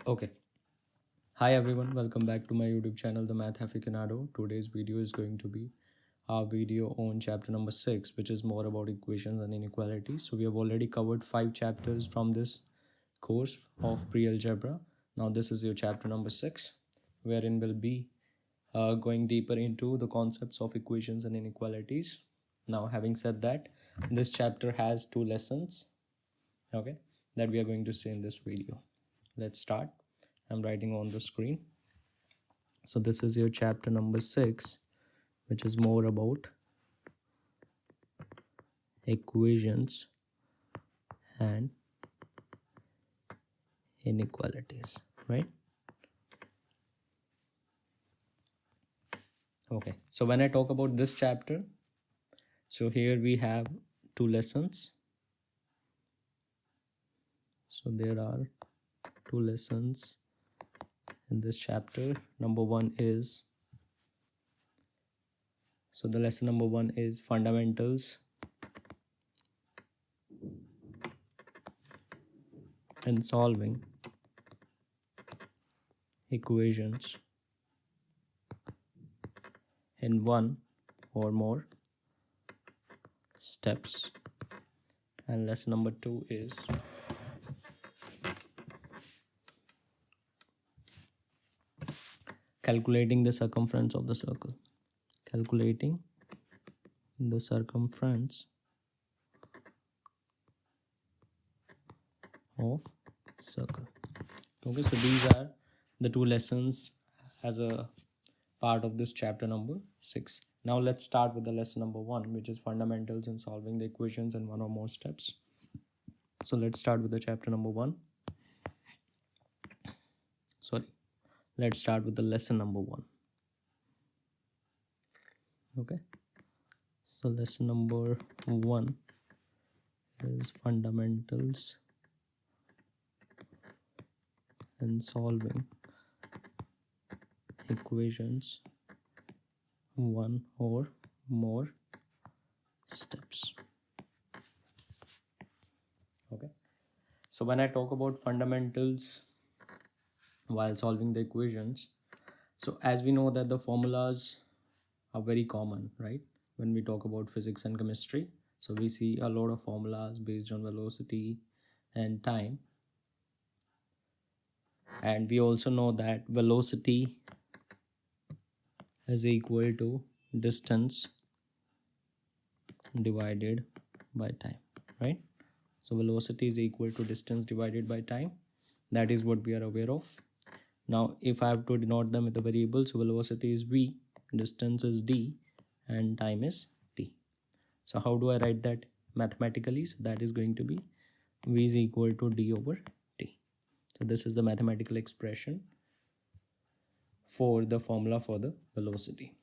Okay. Hi everyone, welcome back to my YouTube channel, TheMathAficionado. Today's video is going to be our video on chapter number 6, which is more about equations and inequalities. So we have already covered 5 chapters from this course of pre-algebra. Now this is your chapter number 6, wherein we'll be going deeper into the concepts of equations and inequalities. Now having said that, this chapter has 2 lessons, okay, that we are going to see in this video. Let's start. I'm writing on the screen. So this is your chapter number 6, which is more about equations and inequalities, right? Okay, so when I talk about this chapter, so here we have 2 lessons. So there are 2 lessons in this chapter. Number 1 is, so the lesson number 1 is fundamentals in solving equations in one or more steps, and lesson number 2 is calculating the circumference of the circle. Calculating the circumference of circle. Okay, so these are the 2 lessons as a part of this chapter number 6. Now let's start with the lesson number 1, which is fundamentals in solving the equations in one or more steps. So let's start with the chapter number 1. Let's start with the lesson number 1. Okay, so lesson number 1 is fundamentals in solving equations one or more steps. Okay, so when I talk about fundamentals while solving the equations, so as we know that the formulas are very common, right? When we talk about physics and chemistry, so we see a lot of formulas based on velocity and time, and we also know that velocity is equal to distance divided by time, right? So velocity is equal to distance divided by time. That is what we are aware of. Now if I have to denote them with a variable, so velocity is v, distance is d, and time is t. So how do I write that mathematically? So that is going to be v is equal to d over t. So this is the mathematical expression for the formula for the velocity.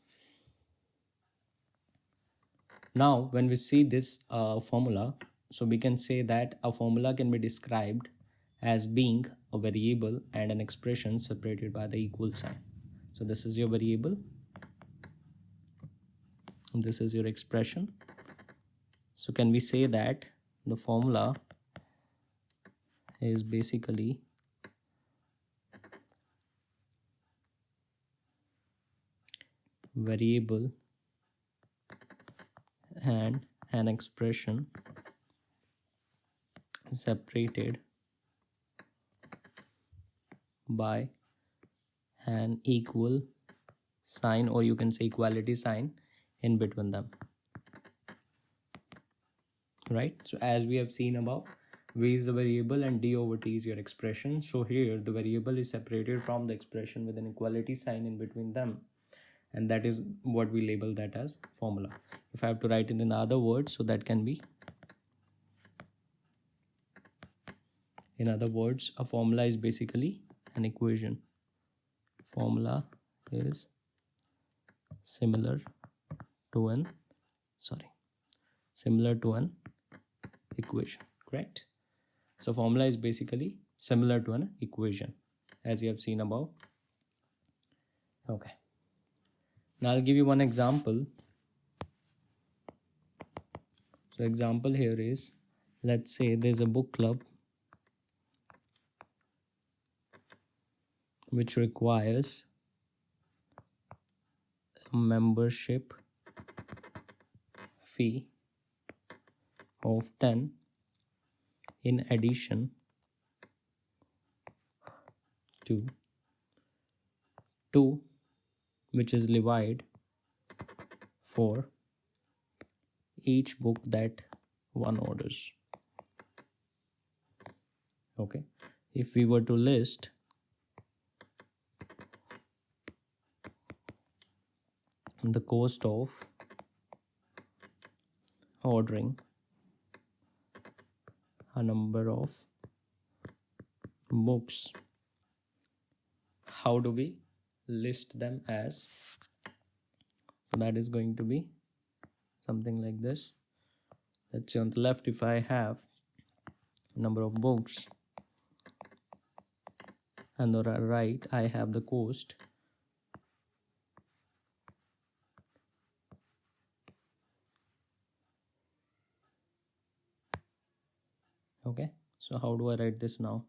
Now when we see this formula, so we can say that a formula can be described as being a variable and an expression separated by the equal sign. So this is your variable, and this is your expression. So can we say that the formula is basically variable and an expression separated by an equal sign, or you can say equality sign in between them, right? So as we have seen above, v is the variable and d over t is your expression. So here the variable is separated from the expression with an equality sign in between them, and that is what we label that as formula. If I have to write it in other words, so that can be, in other words, a formula is basically an equation. Formula is similar to an equation, correct? So formula is basically similar to an equation, as you have seen above. Okay, now I'll give you one example. So example here is, let's say there's a book club which requires a membership fee of 10 in addition to 2, which is levied for each book that one orders. Okay, if we were to list the cost of ordering a number of books, how do we list them as? So that is going to be something like this. Let's say on the left, if I have number of books, and on the right I have the cost. Okay, so how do I write this now?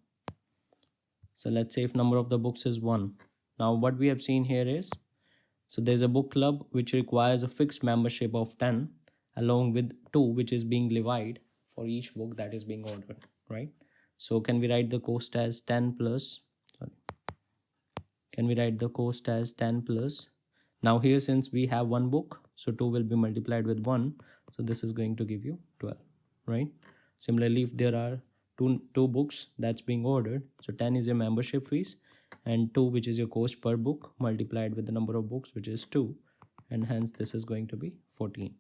So let's say if number of the books is 1. Now what we have seen here is, so there's a book club which requires a fixed membership of 10 along with 2 which is being levied for each book that is being ordered, right? So can we write the cost as 10 plus, sorry, can we write the cost as 10 plus, now here since we have one book, so 2 will be multiplied with 1, so this is going to give you 12, right? Similarly, if there are two books that's being ordered, so 10 is your membership fees and 2 which is your cost per book multiplied with the number of books which is 2, and hence this is going to be 14.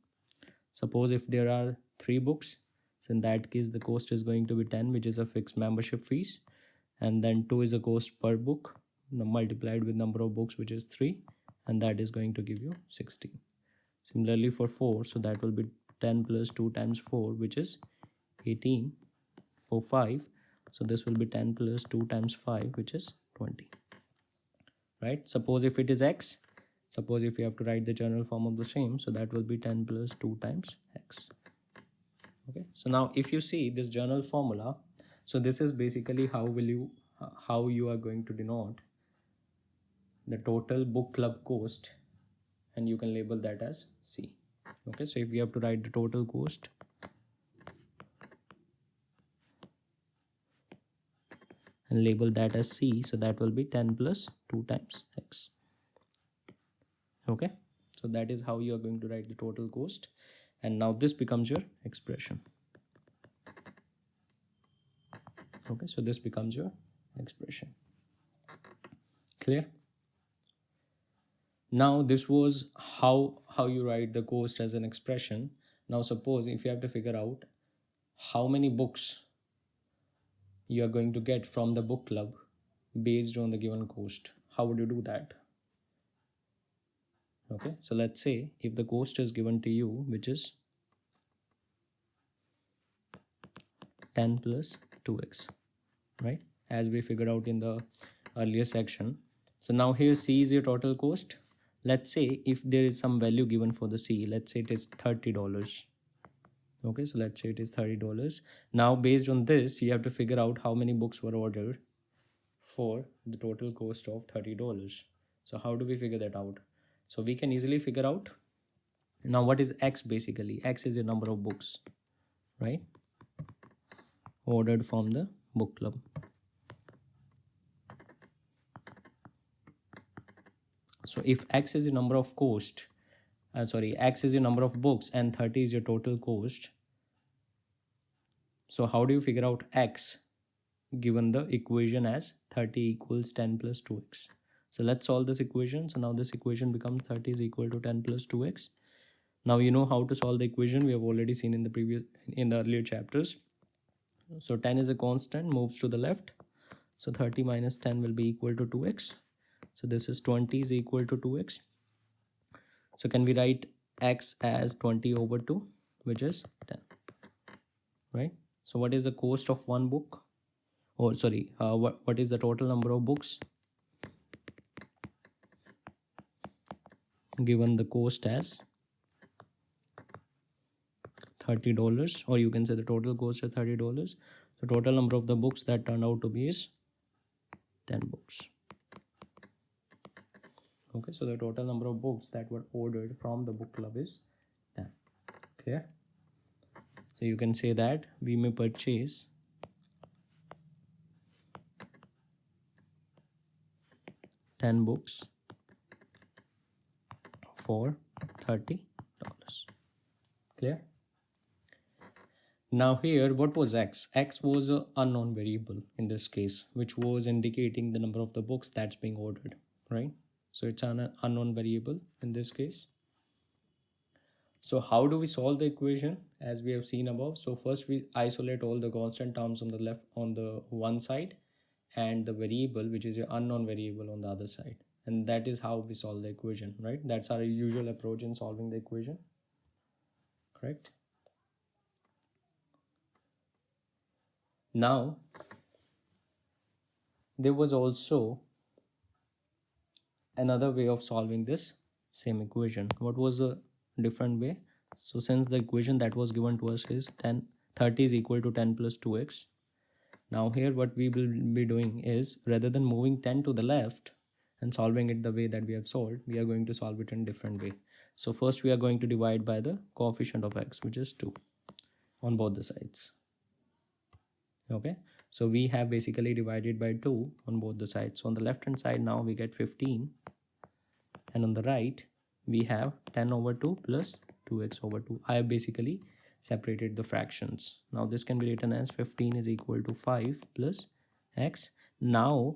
Suppose if there are 3 books, so in that case the cost is going to be 10 which is a fixed membership fees, and then 2 is a cost per book multiplied with number of books which is 3, and that is going to give you 16. Similarly for 4, so that will be 10 plus 2 times 4 which is 18. For 5, so this will be 10 plus 2 times 5 which is 20, right? Suppose if it is x, suppose if you have to write the general form of the same, so that will be 10 plus 2 times x. Okay, so now if you see this general formula, so this is basically how you are going to denote the total book club cost, and you can label that as C. Okay, so if we have to write the total cost, and label that as C, so that will be 10 plus 2 times x. Okay, so that is how you are going to write the total cost, and now this becomes your expression. Okay, so this becomes your expression. Clear? Now this was how you write the cost as an expression. Now suppose if you have to figure out how many books you are going to get from the book club based on the given cost, how would you do that? Okay, so let's say if the cost is given to you which is 10 plus 2x, right, as we figured out in the earlier section. So now here C is your total cost. Let's say if there is some value given for the C, let's say it is $30. Okay, so let's say it is $30. Now based on this you have to figure out how many books were ordered for the total cost of $30. So how do we figure that out? So we can easily figure out, now what is x? Basically x is a number of books, right, ordered from the book club. So if x is the number of x is the number of books and 30 is your total cost, so how do you figure out x given the equation as 30 equals 10 plus 2x? So let's solve this equation. So now this equation becomes 30 is equal to 10 plus 2x. Now you know how to solve the equation. We have already seen in the earlier chapters. So 10 is a constant, moves to the left. So 30 minus 10 will be equal to 2x. So this is 20 is equal to 2x. So can we write x as 20 over 2, which is 10, right? So what is the cost of one book? Oh, sorry, what is the total number of books given the cost as $30, or you can say the total cost is $30. The total number of the books that turned out to be is 10 books. Okay, so the total number of books that were ordered from the book club is 10. Clear? So you can say that we may purchase 10 books for $30. Clear? Now here, what was x? X was an unknown variable in this case, which was indicating the number of the books that's being ordered, right? So it's an unknown variable in this case. So how do we solve the equation as we have seen above? So first we isolate all the constant terms on the left, on the one side, and the variable, which is an unknown variable, on the other side. And that is how we solve the equation, right? That's our usual approach in solving the equation, correct? Now, there was also another way of solving this same equation. What was the different way? So since the equation that was given to us is 30 is equal to 10 plus 2x. Now here what we will be doing is, rather than moving 10 to the left and solving it the way that we have solved, we are going to solve it in a different way. So first we are going to divide by the coefficient of x, which is 2 on both the sides. Okay, so we have basically divided by 2 on both the sides. So on the left hand side now we get 15, and on the right we have 10 over 2 plus 2x over 2. I have basically separated the fractions. Now this can be written as 15 is equal to 5 plus x. Now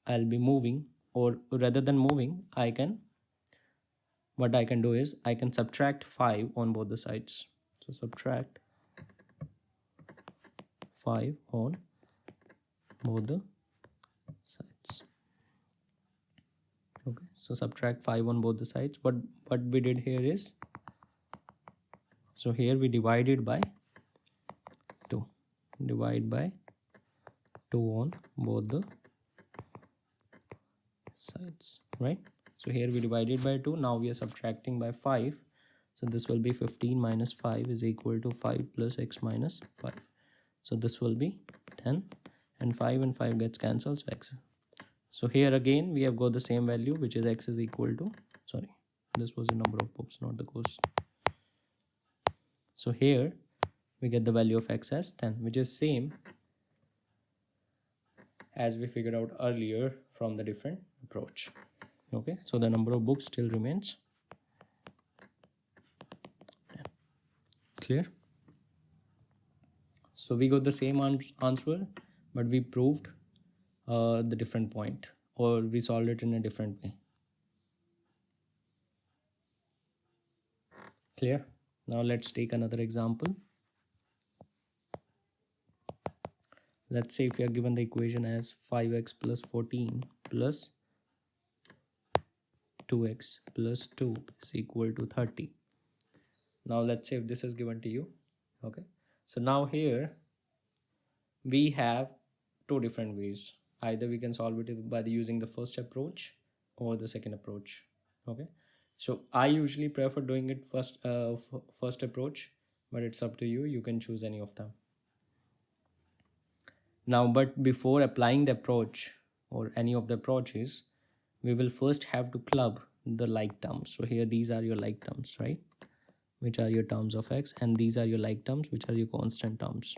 I'll be moving, or rather than moving, what I can do is I can subtract 5 on both the sides. So subtract 5 on both the sides. Okay, so subtract 5 on both the sides. What we did here is, so here we divided by 2. Divide by 2 on both the sides, right? So here we divided by 2. Now we are subtracting by 5. So this will be 15 minus 5 is equal to 5 plus x minus 5. So this will be 10, and 5 gets cancelled, so x. So here again we have got the same value, which is x is equal to, sorry, this was the number of books, not the cost. So here we get the value of x as 10, which is same as we figured out earlier from the different approach. Okay, so the number of books still remains 10. Clear? So we got the same answer, but we proved the different point, or we solved it in a different way. Clear? Now let's take another example. Let's say if you are given the equation as 5x plus 14 plus 2x plus 2 is equal to 30. Now let's say if this is given to you. Okay, so now here we have two different ways. Either we can solve it by using the first approach or the second approach. Okay, so I usually prefer doing it first approach, but it's up to you. You can choose any of them. Now, but before applying the approach or any of the approaches, we will first have to club the like terms. So here these are your like terms, right, which are your terms of x, and these are your like terms, which are your constant terms,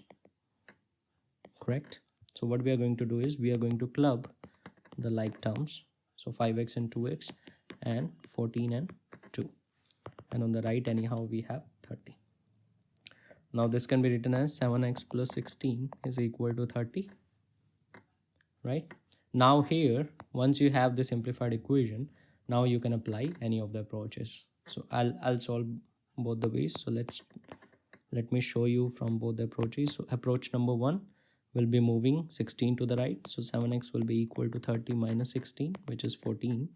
correct? So what we are going to do is we are going to club the like terms, so 5x and 2x and 14 and 2, and on the right anyhow we have 30. Now this can be written as 7x plus 16 is equal to 30, right? Now here, once you have the simplified equation, now you can apply any of the approaches. So I'll solve both the ways. So let me show you from both the approaches. So approach number 1 will be moving 16 to the right. So 7x will be equal to 30 minus 16, which is 14.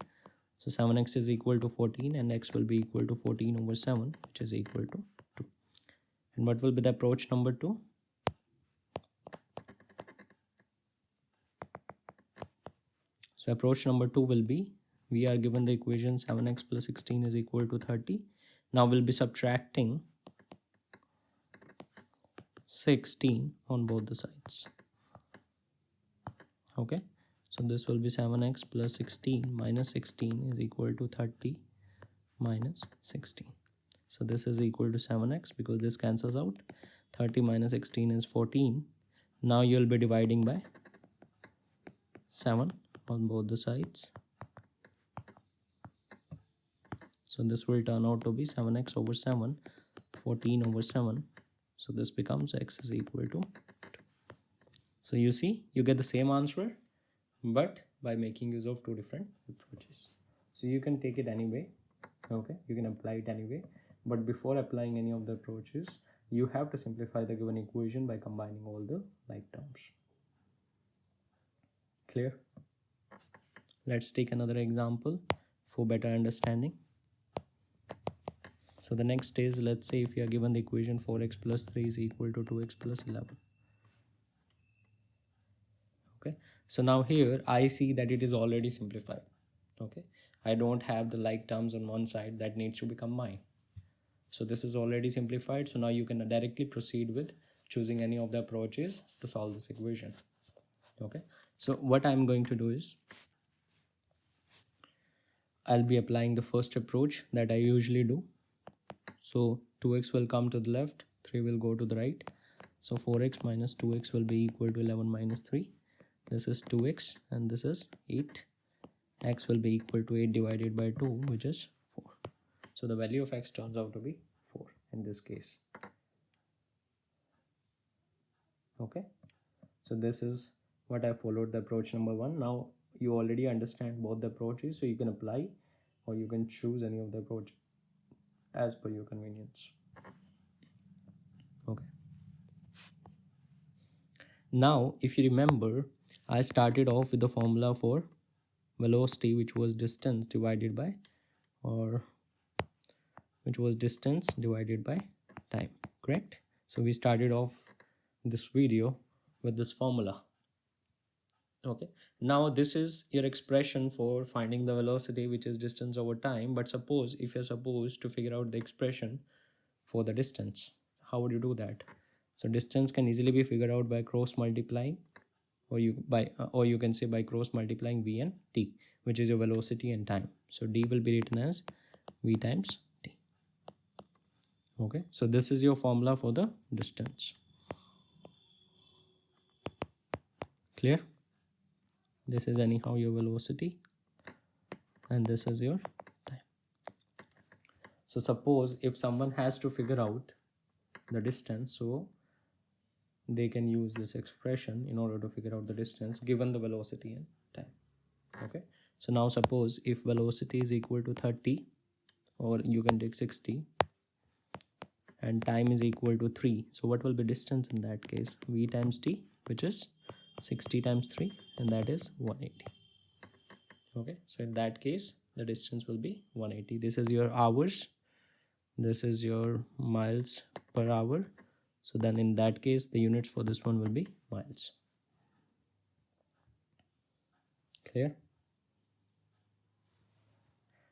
So 7x is equal to 14, and x will be equal to 14 over 7, which is equal to 2. And what will be the approach number 2? So approach number 2 will be, we are given the equation 7x plus 16 is equal to 30. Now we'll be subtracting 16 on both the sides. Okay, So this will be 7x plus 16 minus 16 is equal to 30 minus 16. So this is equal to 7x because this cancels out. 30 minus 16 is 14. Now you'll be dividing by 7 on both the sides. So this will turn out to be 7x over 7, 14 over 7. So this becomes x is equal to 2. So you see, you get the same answer, but by making use of two different approaches. So you can take it anyway, okay, you can apply it anyway, but before applying any of the approaches, you have to simplify the given equation by combining all the like terms. Clear? Let's take another example for better understanding. So the next is, let's say if you are given the equation 4x plus 3 is equal to 2x plus 11. Okay, so now here I see that it is already simplified. Okay, I don't have the like terms on one side that needs to become mine. So this is already simplified. So now you can directly proceed with choosing any of the approaches to solve this equation. Okay, so what I'm going to do is I'll be applying the first approach that I usually do. So 2x will come to the left, 3 will go to the right. So 4x minus 2x will be equal to 11 minus 3. This is 2x and this is 8. X will be equal to 8 divided by 2, which is 4. So the value of x turns out to be 4 in this case. Okay, so this is what I followed the approach number 1. Now you already understand both the approaches, so you can apply or you can choose any of the approach as per your convenience. Okay, now if you remember, I started off with the formula for velocity, which was distance divided by time, correct? So we started off this video with this formula. Okay, now this is your expression for finding the velocity, which is distance over time. But suppose if you're supposed to figure out the expression for the distance, how would you do that? So distance can easily be figured out by cross multiplying, or you can say by cross multiplying v and t, which is your velocity and time. So d will be written as v times t. Okay, so this is your formula for the distance. Clear? This is anyhow your velocity and this is your time. So suppose if someone has to figure out the distance, so they can use this expression in order to figure out the distance given the velocity and time. Okay, so now suppose if velocity is equal to 30, or you can take 60, and time is equal to 3, so what will be distance in that case? V times t, which is 60 times 3, and that is 180. Okay, so in that case the distance will be 180. This is your hours, this is your miles per hour. So then in that case the units for this one will be miles. Clear?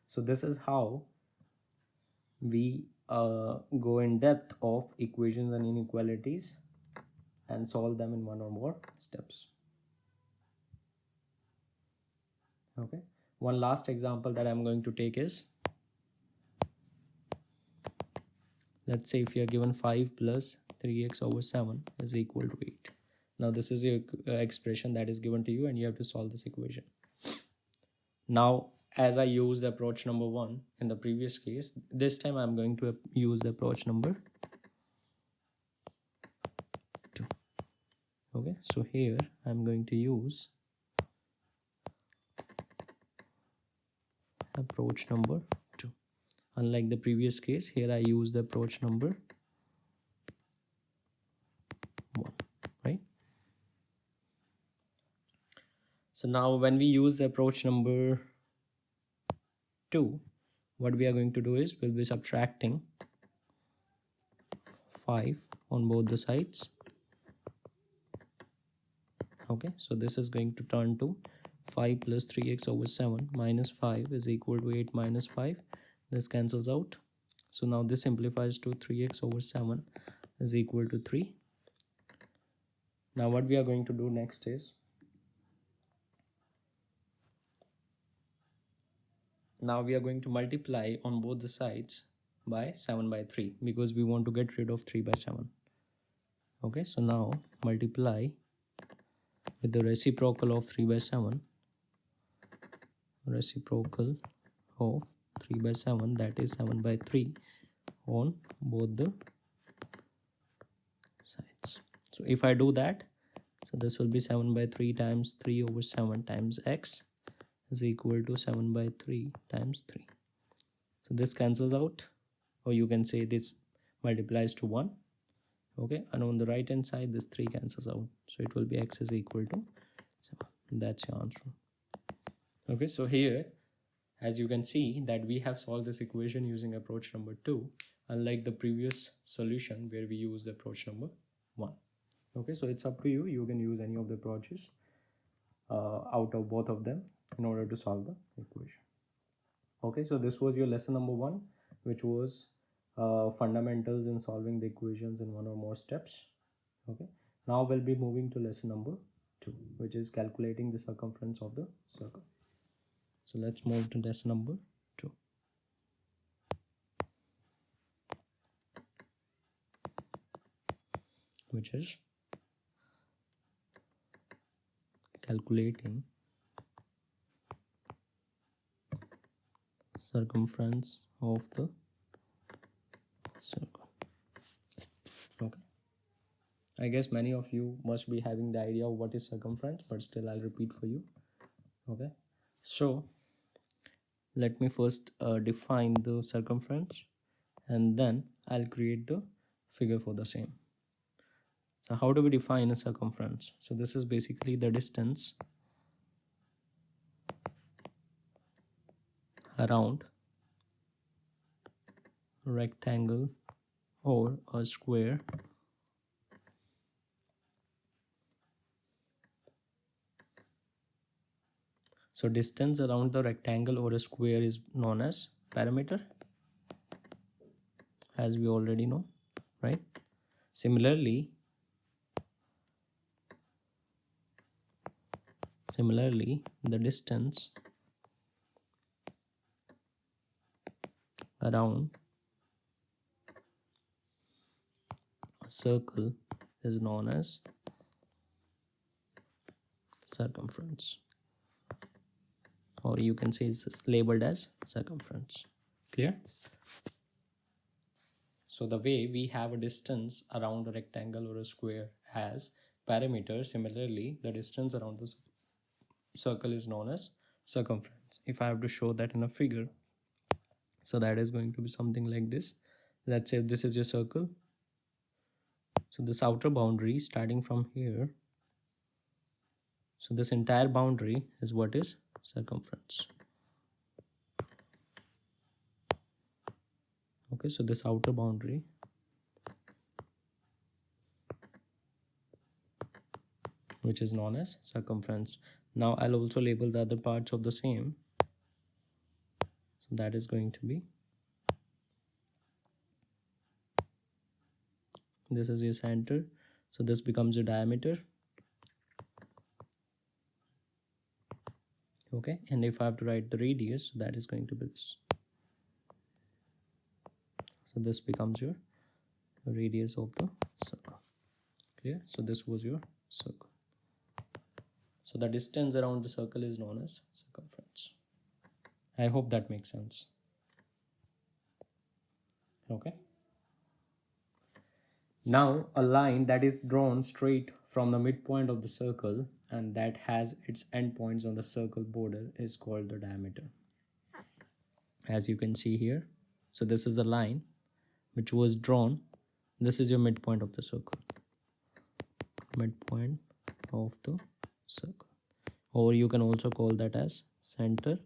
So this is how we go in depth of equations and inequalities and solve them in one or more steps. Okay, one last example that I'm going to take is, let's say if you are given 5 plus 3x over 7 is equal to 8. Now this is your expression that is given to you and you have to solve this equation. Now as I used approach number 1 in the previous case, this time I'm going to use the approach number 2. Okay, so here I'm going to use approach number 2. Unlike the previous case, here I use the approach number 1, right? So now when we use the approach number 2, what we are going to do is we'll be subtracting 5 on both the sides. Okay, so this is going to turn to 5 plus 3x over 7 minus 5 is equal to 8 minus 5. This cancels out. So now this simplifies to 3x over 7 is equal to 3. Now what we are going to do next is Now we are going to multiply on both the sides by 7 by 3 because we want to get rid of 3 by 7. Okay, so now multiply with the reciprocal of 3 by 7, reciprocal of 3 by 7, that is 7 by 3 on both the sides. So if I do that, so this will be 7 by 3 times 3 over 7 times x is equal to 7 by 3 times 3. So this cancels out, or you can say this multiplies to 1. Okay, and on the right hand side this 3 cancels out, so it will be x is equal to 7. That's your answer. Okay, so here as you can see that we have solved this equation using approach number 2, unlike the previous solution where we used approach number 1. Okay, so it's up to you. You can use any of the approaches out of both of them in order to solve the equation. Okay, so this was your lesson number 1, which was fundamentals in solving the equations in one or more steps. Okay, now we'll be moving to lesson number 2, which is calculating the circumference of the circle. So let's move to lesson number 2. Which is calculating circumference of the circle. Okay, I guess many of you must be having the idea of what is circumference, but still I'll repeat for you. Okay, so let me first define the circumference and then I'll create the figure for the same. So how do we define a circumference? So this is basically the distance around a rectangle or a square So distance around the rectangle or a square is known as perimeter, as we already know, right? Similarly, the distance around a circle is known as circumference, or you can say it's labeled as circumference. Clear? So the way we have a distance around a rectangle or a square as perimeter, similarly the distance around the circle is known as circumference. If I have to show that in a figure, so that is going to be something like this. Let's say this is your circle. So this outer boundary starting from here, so this entire boundary is what is circumference. Okay, so this outer boundary which is known as circumference. Now I'll also label the other parts of the same. So that is going to be, this is your center, so this becomes your diameter. Okay, and if I have to write the radius, so that is going to be this. So this becomes your radius of the circle. Clear? So this was your circle. So the distance around the circle is known as circumference. I hope that makes sense. Okay. Now a line that is drawn straight from the midpoint of the circle and that has its endpoints on the circle border is called the diameter. As you can see here, so this is the line which was drawn. This is your midpoint of the circle. Midpoint of the circle. Or you can also call that as center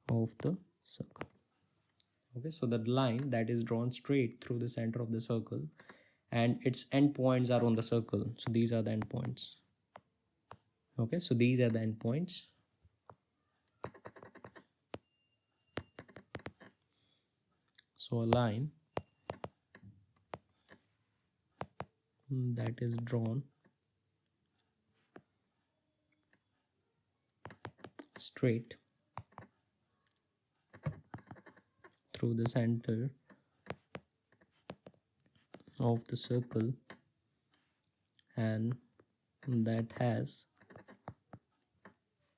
of the circle. Okay, so the line that is drawn straight through the center of the circle and its endpoints are on the circle. So these are the endpoints. Okay, so these are the endpoints. So a line that is drawn straight through the center of the circle and that has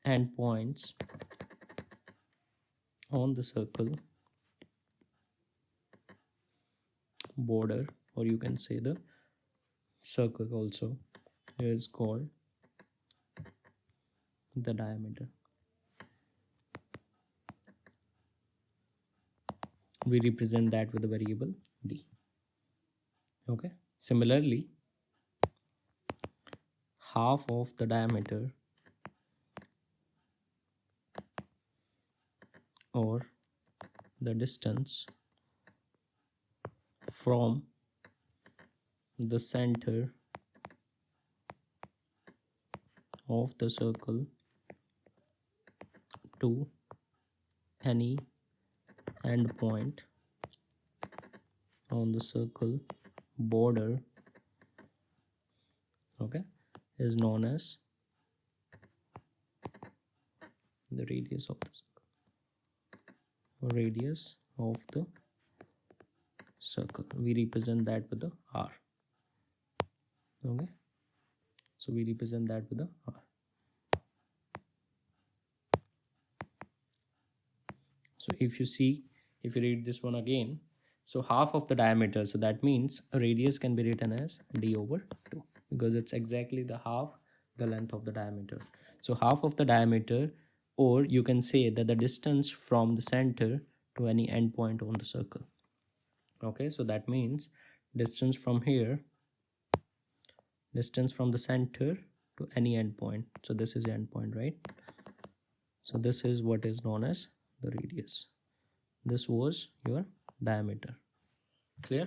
endpoints on the circle border, or you can say the circle also, is called the diameter. We represent that with the variable d. Okay, similarly, half of the diameter or the distance from the center of the circle to any endpoint on the circle border, okay, is known as the radius of the circle. Radius of the circle. We represent that with the r. Okay, so we represent that with the r. So if you read this one again, so half of the diameter, so that means a radius can be written as d over 2 because it's exactly the half the length of the diameter. So half of the diameter, or you can say that the distance from the center to any endpoint on the circle. Okay, so that means distance from here, distance from the center to any endpoint. So this is the endpoint, right? So this is what is known as the radius. This was your diameter. Clear?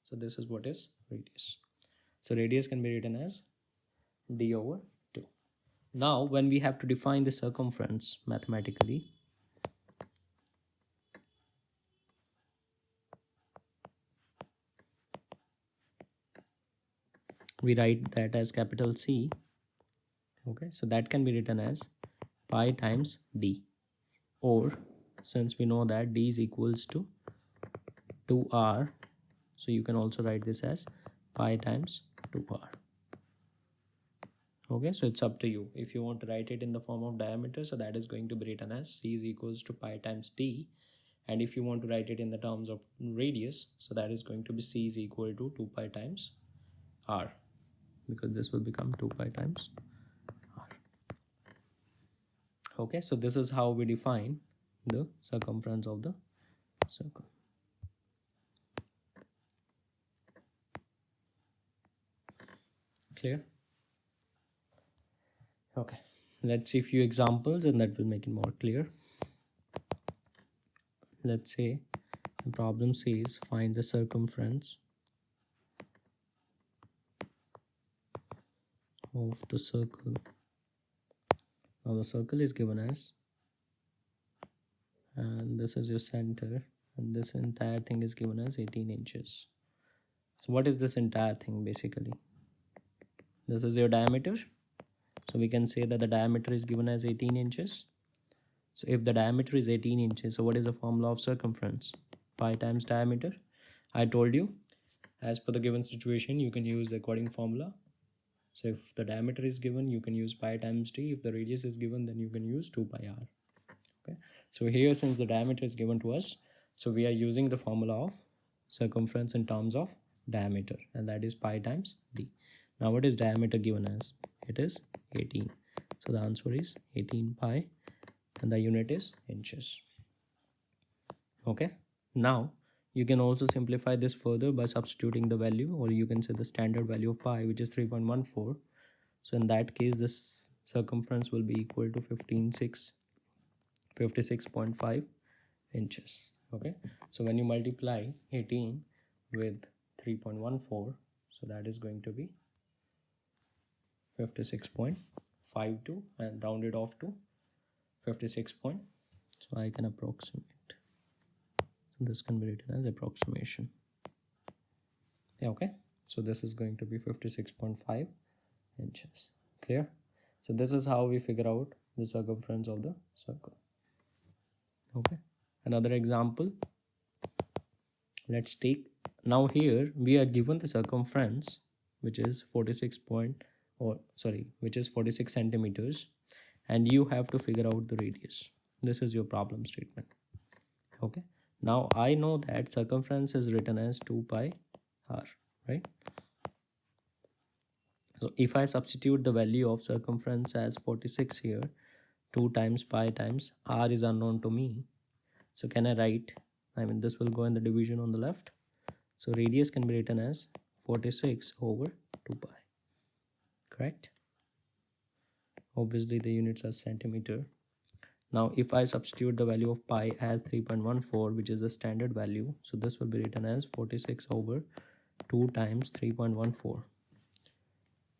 So this is what is radius. So radius can be written as d over 2. Now when we have to define the circumference mathematically, we write that as capital C. Okay, so that can be written as pi times d, or since we know that d is equals to 2r, so you can also write this as pi times 2r. Okay, so it's up to you if you want to write it in the form of diameter, so that is going to be written as c is equals to pi times d, and if you want to write it in the terms of radius, so that is going to be c is equal to 2 pi times r, because this will become 2 pi times r. Okay, so this is how we define the circumference of the circle. Clear? Okay, let's see a few examples and that will make it more clear. Let's say the problem says find the circumference of the circle. Now the circle is given as, and this is your center, and this entire thing is given as 18 inches. So what is this entire thing basically? This is your diameter. So we can say that the diameter is given as 18 inches. So if the diameter is 18 inches, so what is the formula of circumference? Pi times diameter. I told you, as per the given situation, you can use the according formula. So if the diameter is given, you can use pi times d. If the radius is given, then you can use 2 pi r. Okay. So here, since the diameter is given to us, so we are using the formula of circumference in terms of diameter, and that is pi times d. Now what is diameter given as? It is 18. So the answer is 18 pi, and the unit is inches. Okay. Now you can also simplify this further by substituting the value, or you can say the standard value of pi, which is 3.14. So in that case, this circumference will be equal to 56.5 inches. Okay, so when you multiply 18 with 3.14, so that is going to be 56.52 and rounded off to 56 point. So I can approximate. So this can be written as approximation. Yeah, okay, so this is going to be 56.5 inches. Clear? So this is how we figure out the circumference of the circle. Okay, another example. let's take, now here we are given the circumference, which is 46 centimeters, and you have to figure out the radius. This is your problem statement. Okay, now I know that circumference is written as 2 pi r, right? So if I substitute the value of circumference as 46 here, 2 times pi times r is unknown to me. So can I write, this will go in the division on the left. So radius can be written as 46 over 2 pi, correct? Obviously the units are centimeter. Now if I substitute the value of pi as 3.14, which is the standard value, so this will be written as 46 over 2 times 3.14.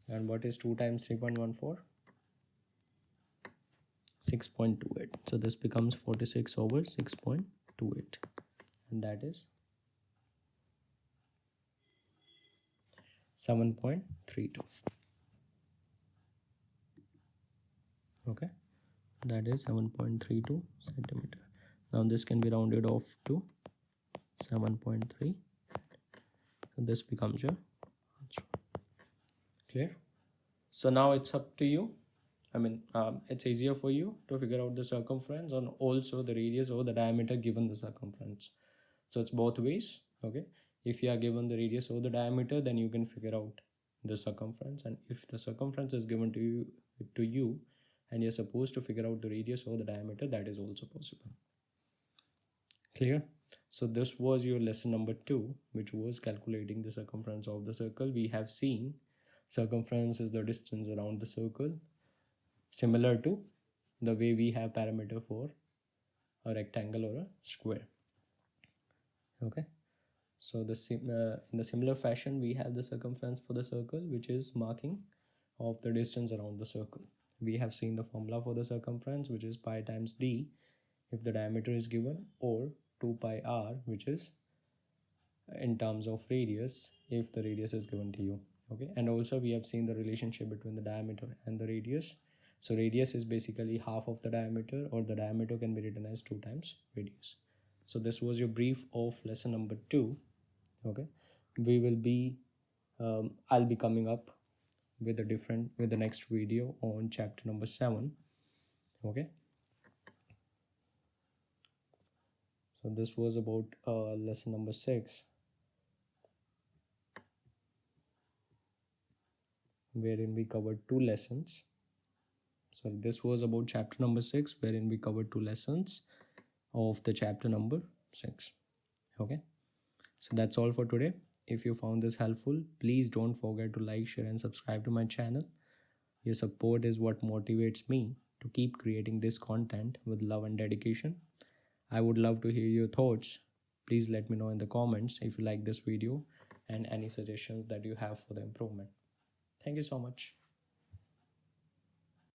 And what is 2 times 3.14? 6.28. So this becomes 46 over 6.28, and that is 7.32. Okay, that is 7.32 centimeter. Now this can be rounded off to 7.3. So this becomes your answer. Clear? So now it's up to you. It's easier for you to figure out the circumference and also the radius or the diameter given the circumference. So it's both ways. Okay, if you are given the radius or the diameter, then you can figure out the circumference, and if the circumference is given to you and you're supposed to figure out the radius or the diameter, that is also possible. Clear? So this was your lesson number 2, which was calculating the circumference of the circle. We have seen circumference is the distance around the circle, similar to the way we have parameter for a rectangle or a square. Okay, so in the similar fashion, we have the circumference for the circle, which is marking of the distance around the circle. We have seen the formula for the circumference, which is pi times d if the diameter is given, or 2 pi r, which is in terms of radius if the radius is given to you. Okay, and also we have seen the relationship between the diameter and the radius. So radius is basically half of the diameter, or the diameter can be written as 2 times radius. So this was your brief of lesson number 2. Okay, we will be I'll be coming up with the next video on chapter number 7. Okay, so this was about lesson number 6, wherein we covered 2 lessons. So this was about chapter number 6, wherein we covered 2 lessons of the chapter number 6. Okay, so that's all for today. If you found this helpful, please don't forget to like, share and subscribe to my channel. Your support is what motivates me to keep creating this content with love and dedication. I would love to hear your thoughts. Please let me know in the comments if you like this video and any suggestions that you have for the improvement. Thank you so much.